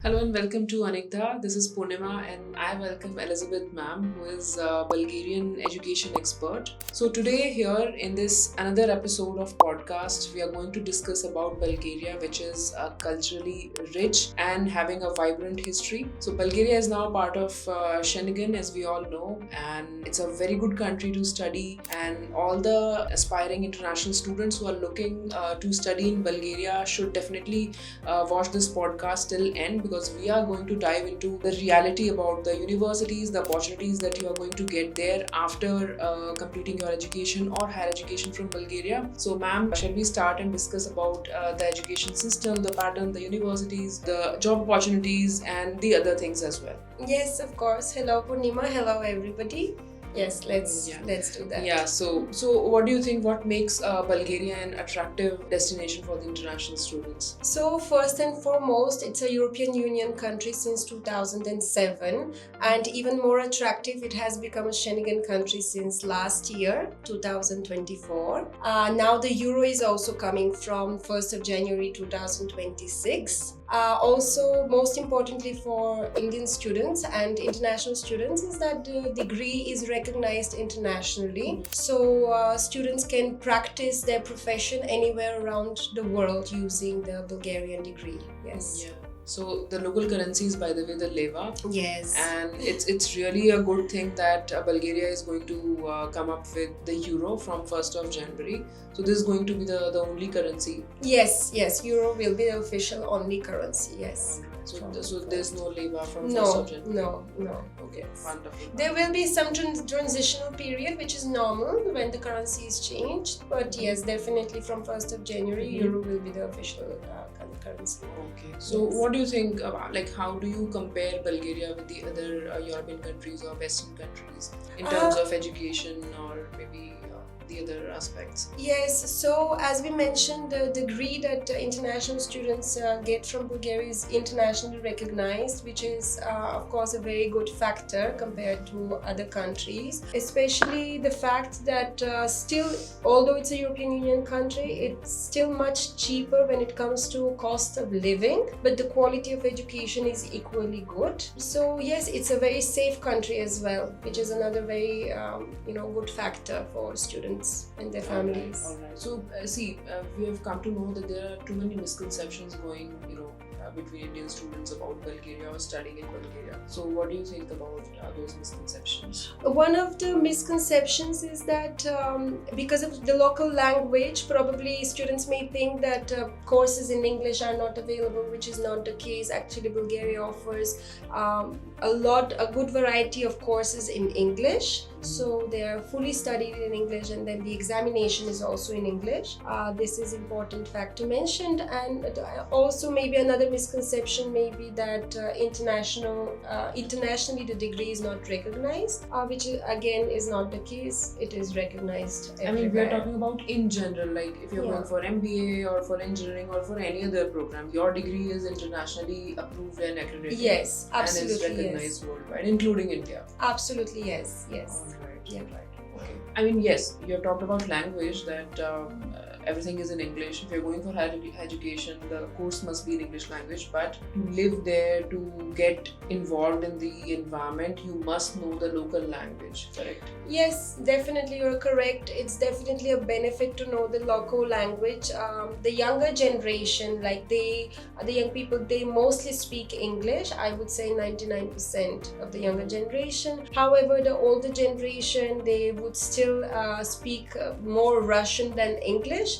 Hello and welcome to Anigdha. This is Poornima and I welcome Elizabet ma'am, who is a Bulgarian education expert. So today here in this another episode of podcast, we are going to discuss about Bulgaria, which is culturally rich and having a vibrant history. So Bulgaria is now part of Schengen, as we all know, and it's a very good country to study. And all the aspiring international students who are looking to study in Bulgaria should definitely watch this podcast till end, because we are going to dive into the reality about the universities, the opportunities that you are going to get there after completing your education or higher education from Bulgaria. So, ma'am, shall we start and discuss about the education system, the pattern, the universities, the job opportunities, and the other things as well? Yes, of course. Hello, Poornima. Hello, everybody. Yes, let's do that. Yeah. So what do you think? What makes Bulgaria an attractive destination for the international students? So first and foremost, it's a European Union country since 2007, and even more attractive, it has become a Schengen country since last year, 2024. Now the euro is also coming from 1st of January 2026. Also, most importantly for Indian students and international students is that the degree is recognized internationally. So students can practice their profession anywhere around the world using the Bulgarian degree. Yes. Yeah. So the local currency is, by the way, the leva. Yes. And it's really a good thing that Bulgaria is going to come up with the euro from 1st of January. So this is going to be the only currency. Yes, euro will be the official only currency. Yes. So there's no leva from 1st of January? No. Okay, wonderful. There will be some transitional period, which is normal when the currency is changed. But yes, definitely from 1st of January, euro will be the official currency. Okay. So what do you think about, how do you compare Bulgaria with the other European countries or Western countries in terms of education or maybe the other aspects? Yes, so as we mentioned, the degree that international students get from Bulgaria is internationally recognized, which is of course a very good factor compared to other countries, especially the fact that still, although it's a European Union country, it's still much cheaper when it comes to cost of living, but the quality of education is equally good. So yes, it's a very safe country as well, which is another very good factor for students and their families. All right. So, we have come to know that there are too many misconceptions going, between Indian students about Bulgaria or studying in Bulgaria. So, what do you think about those misconceptions? One of the misconceptions is that because of the local language, probably students may think that courses in English are not available, which is not the case. Actually, Bulgaria offers a good variety of courses in English. So they are fully studied in English, and then the examination is also in English. This is important fact to mention. And also maybe another misconception may be that internationally the degree is not recognized, which again is not the case. It is recognized everywhere. I mean, we are talking about in general, like if you're going for MBA or for engineering or for any other program, your degree is internationally approved and accredited. Yes, absolutely. And is recognized worldwide, including India. Absolutely, yes. Right. Yeah. Right. Okay. I mean, yes, you have talked about language, that everything is in English. If you're going for higher education, the course must be in English language. But to live there, to get involved in the environment, you must know the local language, correct? Yes, definitely, you're correct. It's definitely a benefit to know the local language. The younger generation, the young people, they mostly speak English. I would say 99% of the younger generation. However, the older generation, they would still speak more Russian than English,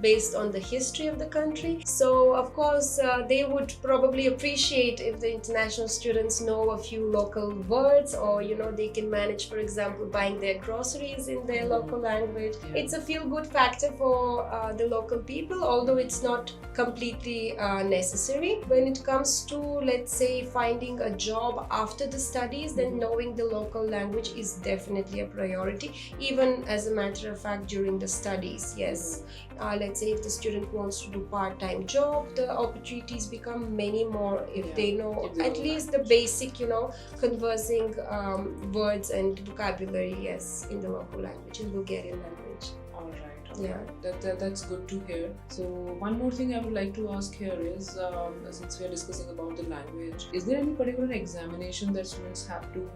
based on the history of the country. So, of course, they would probably appreciate if the international students know a few local words, or they can manage, for example, buying their groceries in their local language. Yeah. It's a feel-good factor for the local people, although it's not completely necessary. When it comes to, let's say, finding a job after the studies, then knowing the local language is definitely a priority, even as a matter of fact during the studies. Yes, let's say if the student wants to do part-time job, the opportunities become many more if they know at least the basic, conversing words and vocabulary, yes, in the local language, in Bulgarian language. All right. Yeah. That's good to hear. So one more thing I would like to ask here is, since we are discussing about the language, is there any particular examination that students have to,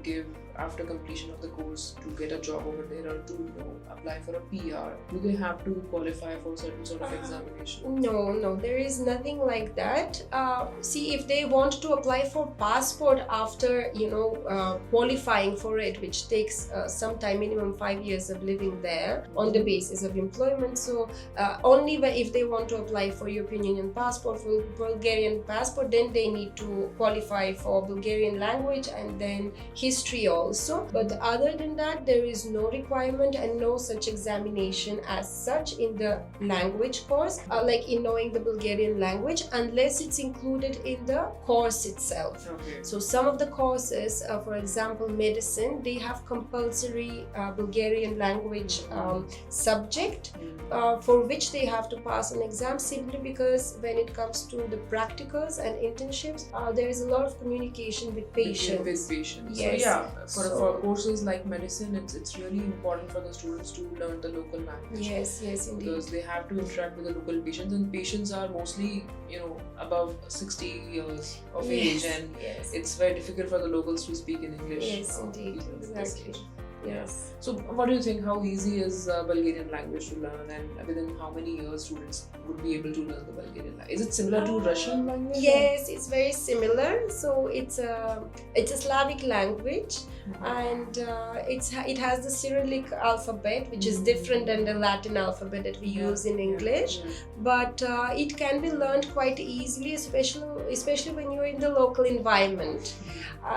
give after completion of the course to get a job over there, or to, apply for a PR? Do they have to qualify for certain sort of examination? No, there is nothing like that. See, if they want to apply for passport after, qualifying for it, which takes some time, minimum 5 years of living there on the basis of employment. So only if they want to apply for European Union passport, for Bulgarian passport, then they need to qualify for Bulgarian language and then history also. But other than that, there is no requirement and no such examination as such in the language course, like in knowing the Bulgarian language, unless it's included in the course itself. Okay. So some of the courses, for example, medicine, they have compulsory Bulgarian language subject, for which they have to pass an exam, simply because when it comes to the practicals and internships, there is a lot of communication with patients. With patients. Yes. So yeah, for courses like medicine, it's really important for the students to learn the local language. Yes, indeed. Because they have to interact with the local patients, and patients are mostly, above 60 years of age, and it's very difficult for the locals to speak in English. Yes, indeed. Exactly. Yes. So what do you think? How easy is Bulgarian language to learn, and within how many years students would be able to learn the Bulgarian language? Is it similar to Russian language? Yes, it's very similar. So it's a Slavic language, and it has the Cyrillic alphabet, which is different than the Latin alphabet that we use in English. But it can be learned quite easily, especially when you're in the local environment.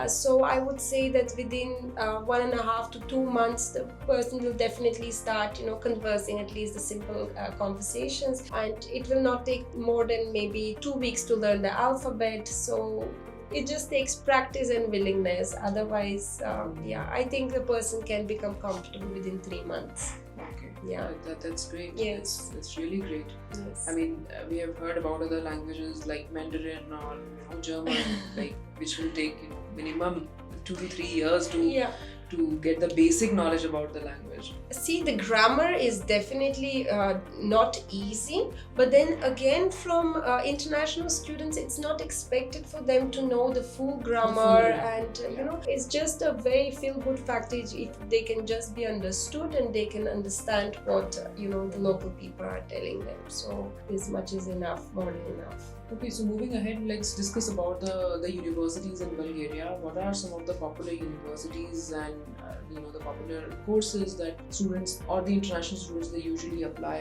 So I would say that within 1.5 to 2 months, the person will definitely start, conversing, at least the simple conversations, and it will not take more than maybe 2 weeks to learn the alphabet. So it just takes practice and willingness. Otherwise, I think the person can become comfortable within 3 months. Okay. Yeah. That's great. Yes. That's really great. Yes. I mean, we have heard about other languages like Mandarin or German, which will take minimum 2 to 3 years to get the basic knowledge about the language. See, the grammar is definitely not easy, but then again, from international students, it's not expected for them to know the full grammar, and it's just a very feel-good factor if they can just be understood and they can understand what the local people are telling them. So as much is enough, more than enough. Okay, so moving ahead, let's discuss about the universities in Bulgaria. What are some of the popular universities and the popular courses that students or the international students they usually apply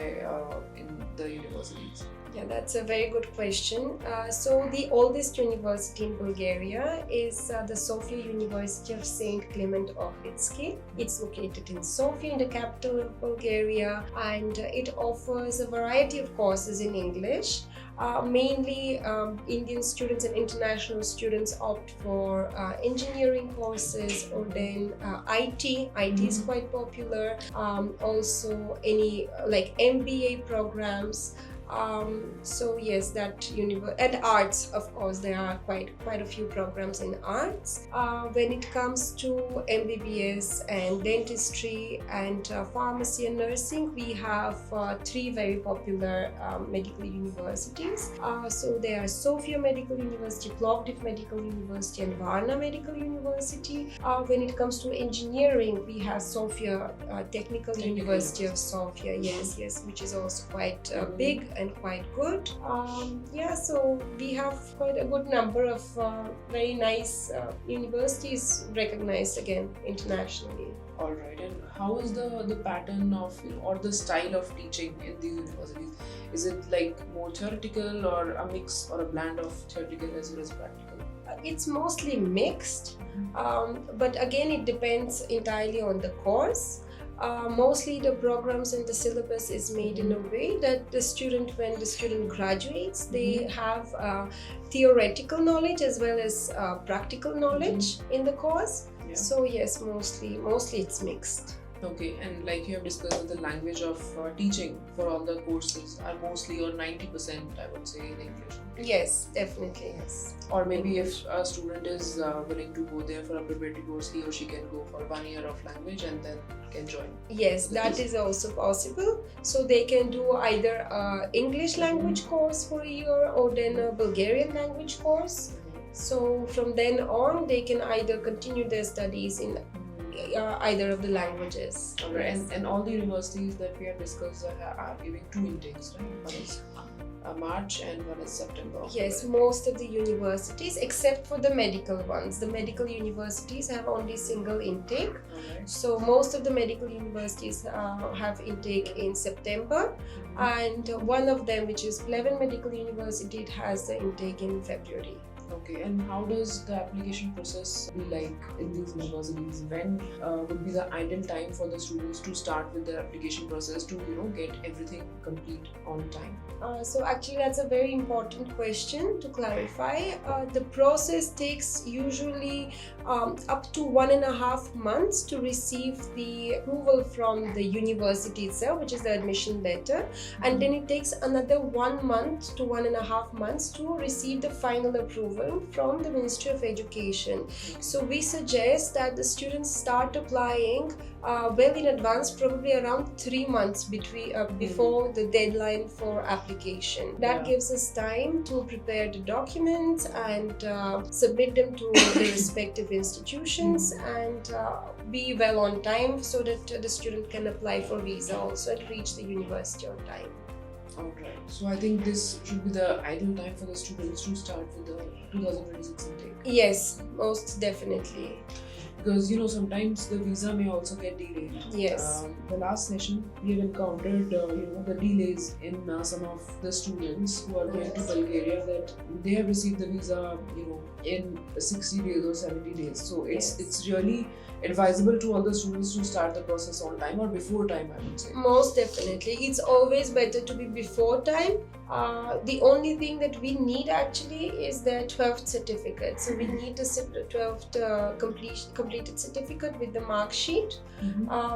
in the universities? Yeah, that's a very good question. So the oldest university in Bulgaria is the Sofia University of St. Kliment Ohridski. It's located in Sofia, in the capital of Bulgaria, and it offers a variety of courses in English. Mainly Indian students and international students opt for engineering courses, or then IT. IT is quite popular. Also any like MBA programs. So yes, that and arts, of course, there are quite a few programs in arts. When it comes to MBBS and dentistry and pharmacy and nursing, we have 3 very popular medical universities. So there are Sofia Medical University, Plovdiv Medical University, and Varna Medical University. When it comes to engineering, we have Sofia Technical University of Sofia, yes, which is also quite big and quite good. So we have quite a good number of very nice universities recognized again internationally. All right, and how is the pattern of or the style of teaching in these universities? Is it like more theoretical, or a mix or a blend of theoretical as well as practical? It's mostly mixed, but again it depends entirely on the course. Mostly the programs and the syllabus is made in a way that when the student graduates, they have theoretical knowledge as well as practical knowledge in the course. So yes, mostly it's mixed. Okay, and like you have discussed, the language of teaching for all the courses are mostly or 90%, I would say, in English. Yes, definitely, yes. Or maybe if a student is willing to go there for a preparatory course, he or she can go for 1 year of language and then can join. Yes, that is also possible. So they can do either a English language course for a year or then a Bulgarian language course. So from then on, they can either continue their studies in either of the languages. Alright, and all the universities that we have discussed are giving two intakes, right? One is March and one is September. Yes, most of the universities, except for the medical ones. The medical universities have only single intake. Alright. So most of the medical universities have intake in September, and one of them, which is Plevan Medical University, it has the intake in February. Okay, and how does the application process be like in these universities? When would be the ideal time for the students to start with their application process to get everything complete on time? So actually that's a very important question to clarify. The process takes usually up to 1.5 months to receive the approval from the university itself, which is the admission letter, and then it takes another 1 month to 1.5 months to receive the final approval from the Ministry of Education. So we suggest that the students start applying well in advance, probably around 3 months before the deadline for application. That gives us time to prepare the documents and submit them to the respective institutions and be well on time so that the student can apply for visa also and reach the university on time. Alright, so I think this should be the ideal time for the students to start with the 2026 intake. Yes, most definitely. Because sometimes the visa may also get delayed. Yes. The last session we have encountered the delays in some of the students who are going to Bulgaria, that they have received the visa in 60 days or 70 days. So it's really advisable to all the students to start the process on time or before time, I would say. Most definitely. It's always better to be before time. The only thing that we need actually is the 12th certificate. So we need the 12th completed certificate with the mark sheet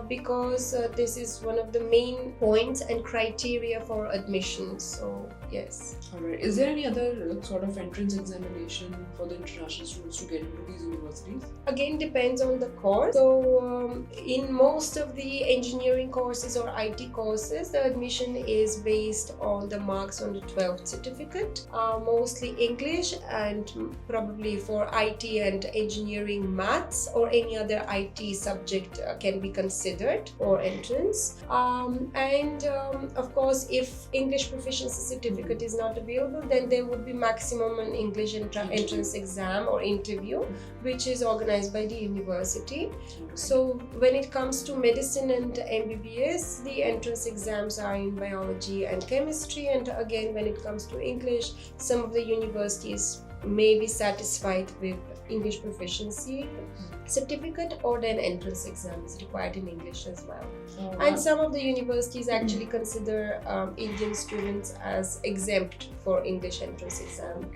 because this is one of the main points and criteria for admission. So yes. Alright. Is there any other sort of entrance examination for the international students to get into these universities? Again, depends on the course. So in most of the engineering courses or IT courses, the admission is based on the marks on the 12th certificate, mostly English, and probably for IT and engineering, maths or any other IT subject can be considered for entrance. Of course, if English proficiency certificate is not available, then there would be maximum an English entrance exam or interview, which is organized by the university. So when it comes to medicine and MBBS, the entrance exams are in biology and chemistry, and again when it comes to English, some of the universities may be satisfied with English proficiency certificate, or then entrance exam is required in English as well. And some of the universities actually consider Indian students as exempt for English entrance exam.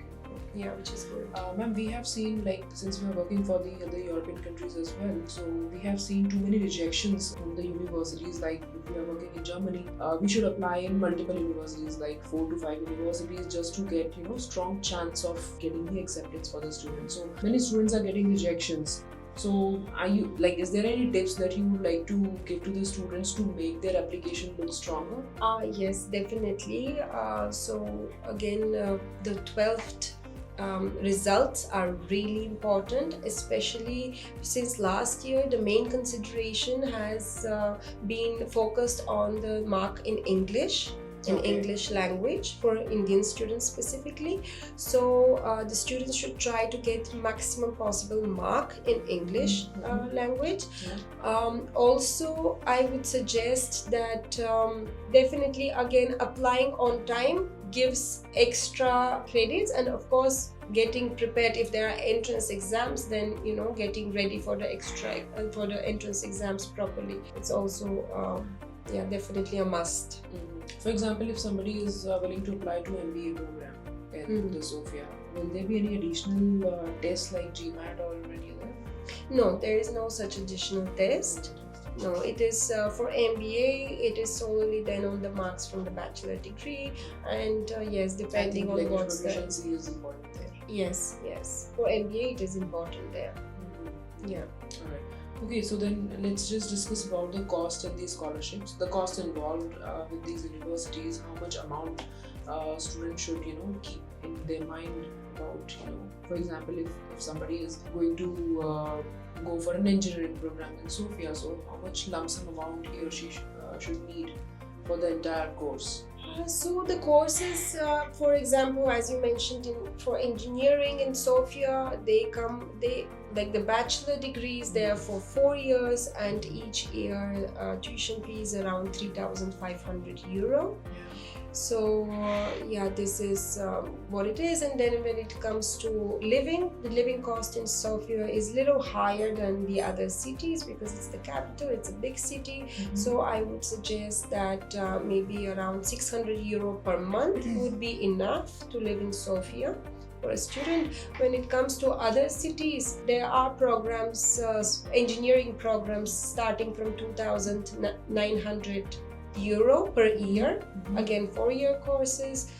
Yeah, which is good. Ma'am, we have seen, since we are working for the other European countries as well, so we have seen too many rejections from the universities. Like if we are working in Germany, we should apply in multiple universities, like 4 to 5 universities, just to get strong chance of getting the acceptance for the students. So many students are getting rejections. So is there any tips that you would like to give to the students to make their application look stronger? Yes, definitely. So again, the 12th results are really important, especially since last year the main consideration has been focused on the mark in English. English language for Indian students specifically. So the students should try to get maximum possible mark in English language. Also, I would suggest that definitely again applying on time gives extra credits, and of course getting prepared if there are entrance exams, then getting ready for the for the entrance exams properly. It's also definitely a must. For example, if somebody is willing to apply to MBA program in the Sofia, will there be any additional tests like GMAT or any other? No, there is no such additional test. No, it is for MBA. It is solely then on the marks from the bachelor degree, and yes, depending on what's the. Proficiency is important there. Yes. For MBA, it is important there. Yeah. All right. Okay, so then let's just discuss about the cost and these scholarships. The cost involved with these universities, how much amount students should keep in their mind about for example, if somebody is going to go for an engineering program in Sofia, so how much lump sum amount he or she should need for the entire course. So the courses, for example, as you mentioned, for engineering in Sofia, they like the bachelor degrees. They are for 4 years, and each year tuition fee is around €3,500. So this is what it is. And then when it comes to living, the living cost in Sofia is a little higher than the other cities because it's the capital, it's a big city. So I would suggest that maybe around €600 per month would be enough to live in Sofia for a student. When it comes to other cities, there are programs, engineering programs starting from €2,900 per year, again 4-year courses,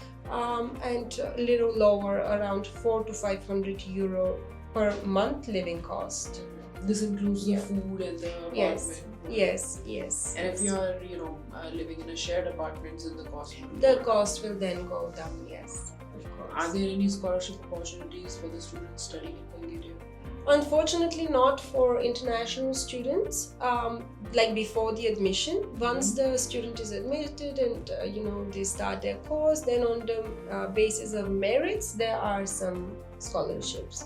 and a little lower, around €400 to €500 per month living cost. This includes the food and the apartment. Yes. And if you are living in a shared apartment, then the cost will then go down. Yes, of course. Are there any scholarship opportunities for the students studying in Bulgaria? Unfortunately, not for international students. Like before the admission, once the student is admitted and they start their course, then on the basis of merits, there are some scholarships.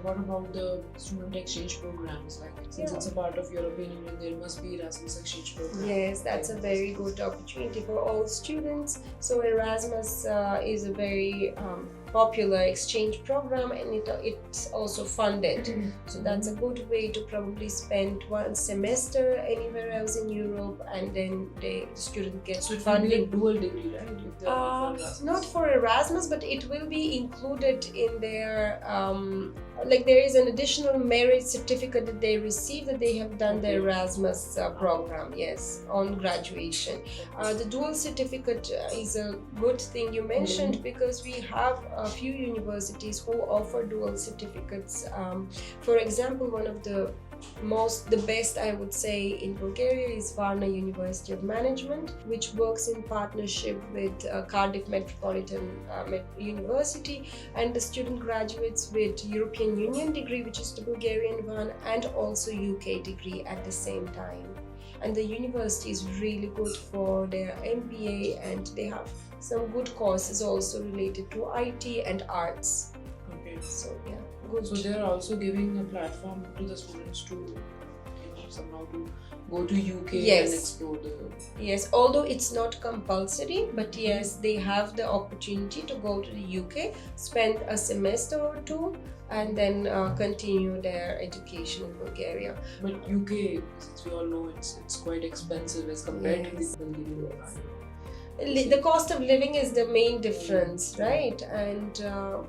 What about the student exchange programs? Like, since it's a part of European Union, there must be Erasmus exchange program. Yes, that's a very good opportunity for all students. So Erasmus is a very popular exchange program, and it's also funded. So that's a good way to probably spend one semester anywhere else in Europe, and then the student gets funding. So it will be a dual degree, right? Not for Erasmus, but it will be included in their like there is an additional merit certificate that they receive that they have done the Erasmus program, yes, on graduation. The dual certificate is a good thing you mentioned, because we have a few universities who offer dual certificates. For example, one of the best, I would say, in Bulgaria is Varna University of Management, which works in partnership with Cardiff Metropolitan University, and the student graduates with European Union degree, which is the Bulgarian one, and also UK degree at the same time. And the university is really good for their MBA, and they have some good courses also related to IT and arts. Okay. So good. So they're also giving a platform to the students to somehow to go to UK and explore the. Yes, although it's not compulsory, but yes, they have the opportunity to go to the UK, spend a semester or two, and then continue their education in Bulgaria. But UK, since we all know, it's quite expensive as compared to the Bulgarian. The cost of living is the main difference, right? And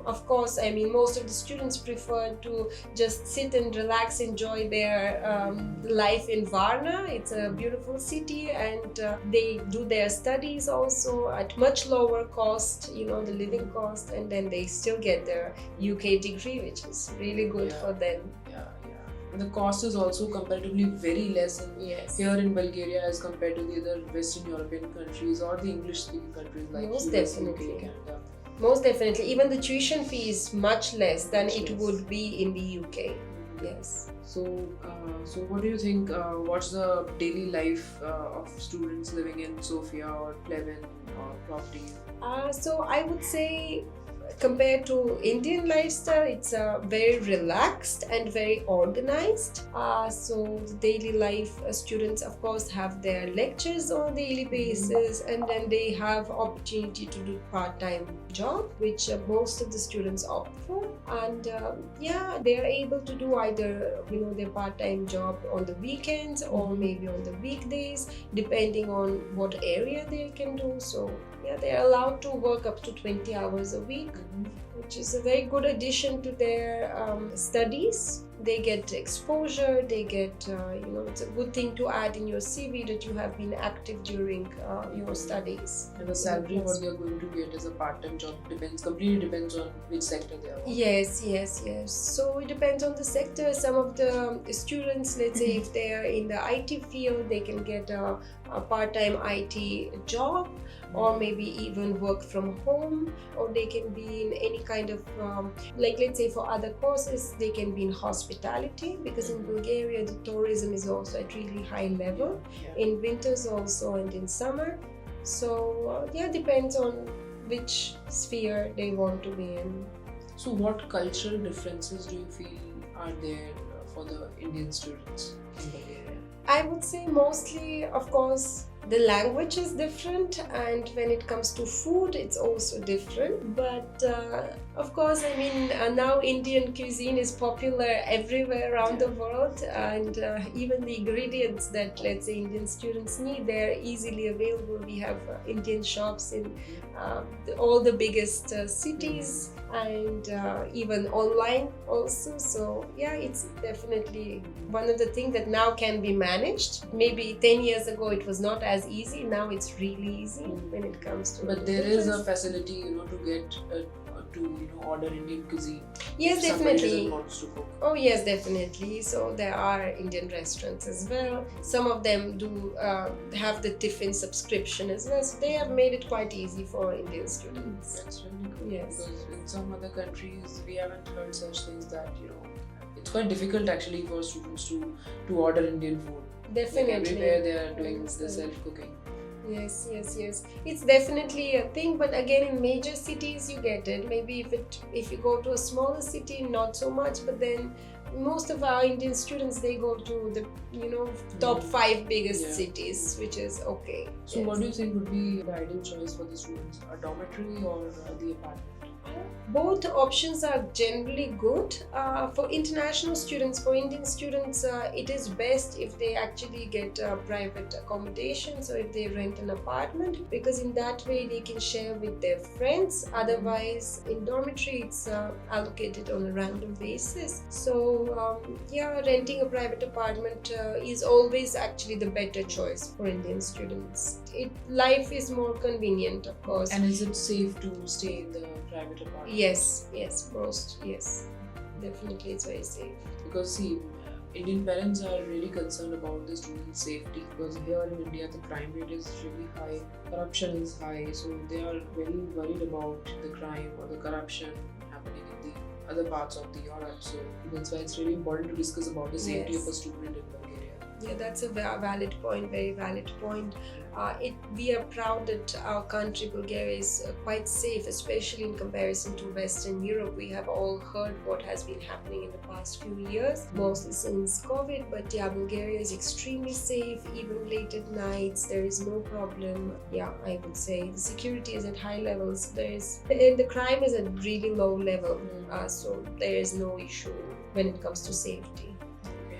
of course, I mean, most of the students prefer to just sit and relax, enjoy their life in Varna. It's a beautiful city, and they do their studies also at much lower cost, the living cost, and then they still get their UK degree, which is really good for them. And the cost is also comparatively very less here in Bulgaria as compared to the other Western European countries or the English-speaking countries like Most US, definitely. UK, Canada. Most definitely. Even the tuition fee is much less than it would be in the UK. Yes. So what do you think? What's the daily life of students living in Sofia or Plevan or Plovdiv? So I would say, compared to Indian lifestyle, it's very relaxed and very organized. So the daily life, students of course have their lectures on a daily basis, and then they have opportunity to do part-time job, which most of the students opt for. And they are able to do either their part-time job on the weekends or maybe on the weekdays, depending on what area they can do. So they are allowed to work up to 20 hours a week, which is a very good addition to their studies. They get exposure, they get, it's a good thing to add in your CV that you have been active during your studies. And the salary what they are going to get as a part-time job completely depends on which sector they are working. Yes. So it depends on the sector. Some of the students, let's say if they are in the IT field, they can get a part-time IT job, or maybe even work from home, or they can be in any kind of let's say for other courses they can be in hospitality, because in Bulgaria the tourism is also at really high level, in winters also and in summer. So depends on which sphere they want to be in. So what cultural differences do you feel are there for the Indian students in Bulgaria? I would say mostly, of course, the language is different, and when it comes to food, it's also different. But of course, I mean, now Indian cuisine is popular everywhere around the world, and even the ingredients that, let's say, Indian students need, they're easily available. We have Indian shops in all the biggest cities, and even online also. So it's definitely one of the things that now can be managed. Maybe 10 years ago it was not as easy. Now it's really easy when it comes to. But there is a facility, to get to order Indian cuisine. Yes, if somebody definitely. doesn't want to cook. Oh yes, definitely. So there are Indian restaurants as well. Some of them do have the tiffin subscription as well. So they have made it quite easy for Indian students. That's really good. Yes. Because in some other countries we haven't heard such things that it's quite difficult actually for students to order Indian food. Definitely. Like everywhere they are doing the self-cooking. Yes. It's definitely a thing, but again, in major cities you get it. Maybe if you go to a smaller city, not so much. But then most of our Indian students, they go to the top 5 biggest cities, which is okay. So what do you think would be the ideal choice for the students? A dormitory or the apartment? Both options are generally good. For international students, for Indian students, it is best if they actually get private accommodation. So if they rent an apartment, because in that way they can share with their friends. Otherwise, in dormitory, it's allocated on a random basis. So renting a private apartment is always actually the better choice for Indian students. Life is more convenient, of course. And is it safe to stay in the private apartment? Yes, definitely it's very safe. Because see, Indian parents are really concerned about the students' safety, because here in India the crime rate is really high, corruption is high, so they are very worried about the crime or the corruption happening in the other parts of the Europe. So that's why it's really important to discuss about the safety of a student in Bulgaria. Yeah, that's a valid point, very valid point. We are proud that our country, Bulgaria, is quite safe, especially in comparison to Western Europe. We have all heard what has been happening in the past few years, mostly since COVID. But Bulgaria is extremely safe, even late at nights. There is no problem. I would say the security is at high levels. And the crime is at really low level. So there is no issue when it comes to safety.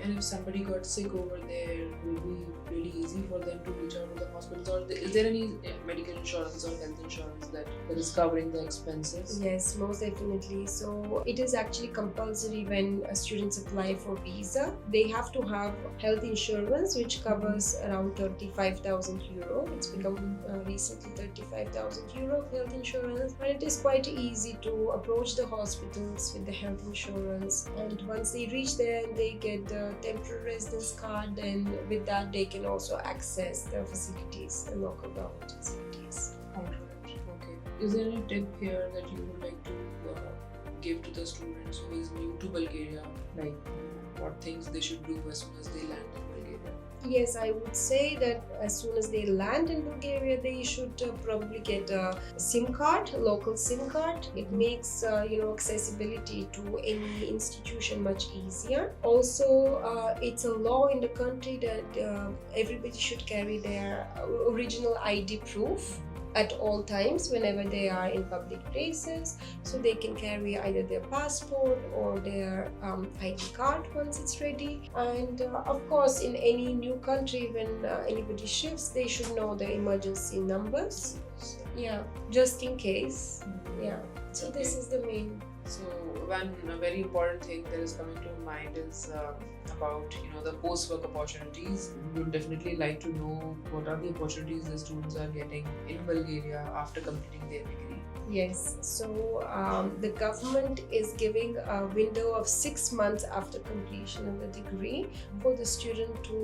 And if somebody got sick over there, it will be really easy for them to reach out to the hospitals. Or is there any medical insurance or health insurance that is covering the expenses? Yes, most definitely. So it is actually compulsory when students apply for visa. They have to have health insurance, which covers around 35,000 euro. It's become recently 35,000 euro health insurance. And it is quite easy to approach the hospitals with the health insurance. And once they reach there and they get the temporary residence card, then with that they can also access the facilities, the local government facilities. Alright, okay. Is there any tip here that you would like to give to the students who is new to Bulgaria, like what things they should do as soon as they land in Bulgaria? Yes, I would say that as soon as they land in Bulgaria, they should probably get a SIM card, a local SIM card. It makes accessibility to any institution much easier. Also, it's a law in the country that everybody should carry their original ID proof at all times whenever they are in public places, so they can carry either their passport or their ID card once it's ready. And of course, in any new country, when anybody shifts, they should know the emergency numbers, just in case. So this is the main. So one very important thing that is coming to mind is about the post-work opportunities. We would definitely like to know what are the opportunities the students are getting in Bulgaria after completing their degree. Yes, so the government is giving a window of 6 months after completion of the degree for the student to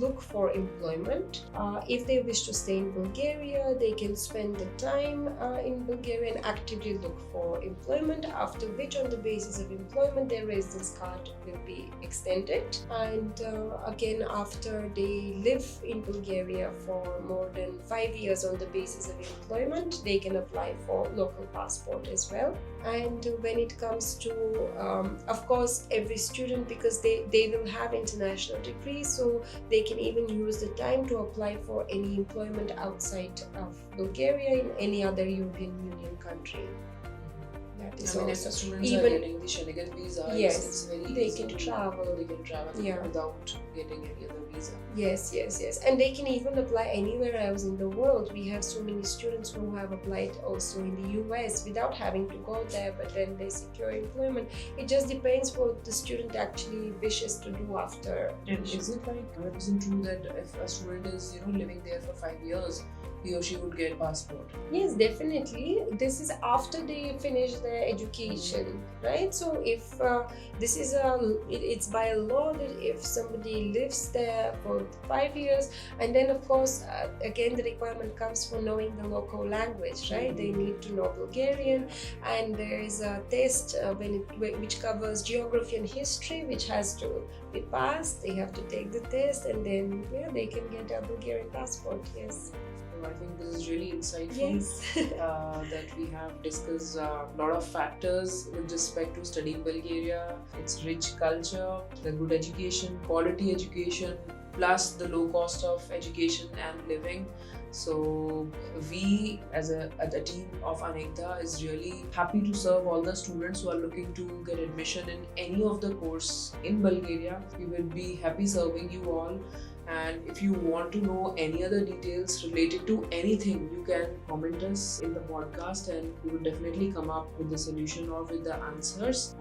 look for employment. If they wish to stay in Bulgaria, they can spend the time in Bulgaria and actively look for employment, after which on the basis of employment their residence card will be extended. And again, after they live in Bulgaria for more than 5 years on the basis of employment, they can apply for local passport as well. And when it comes to of course every student, because they will have international degrees, so they can even use the time to apply for any employment outside of Bulgaria in any other European Union country. That is if also students are even getting the Schengen visa, yes, it's very they easy can to travel. They can travel Yeah. without getting any other visa. Yes, and they can even apply anywhere else in the world. We have so many students who have applied also in the US without having to go there, but then they secure employment. It just depends what the student actually wishes to do after. And is it like 100% true that if a student is living there for 5 years, he or she would get passport? Yes, definitely. This is after they finish their education, right? So if this is it's by law that if somebody lives there for 5 years, and then of course again the requirement comes for knowing the local language, right? They need to know Bulgarian, and there is a test which covers geography and history, which has to be passed. They have to take the test, and then they can get a Bulgarian passport. Yes. I think this is really insightful. Yes. That we have discussed a lot of factors with respect to studying Bulgaria, its rich culture, the good education, quality education, plus the low cost of education and living. So we as a team of Anekda is really happy to serve all the students who are looking to get admission in any of the course in Bulgaria. We will be happy serving you all. And if you want to know any other details related to anything, you can comment us in the podcast and we will definitely come up with the solution or with the answers.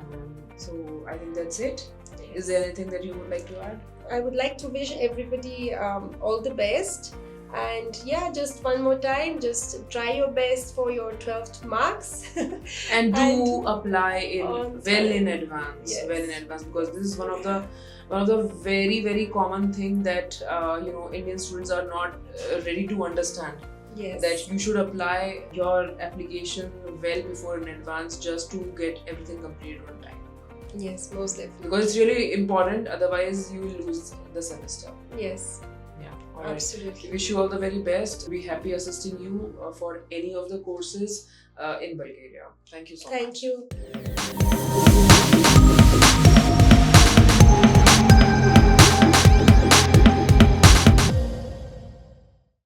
So I think that's it. Yes. Is there anything that you would like to add? I would like to wish everybody all the best. And just one more time, just try your best for your 12th marks. And do apply in advance. Yes. Well in advance, because this is one of the very, very common thing that Indian students are not ready to understand. Yes. That you should apply your application well before in advance just to get everything completed on time. Yes, most definitely. Because it's really important, otherwise you will lose the semester. Yes. All right. Absolutely. Wish you all the very best. Be happy assisting you for any of the courses in Bulgaria. Thank you so much. Thank you.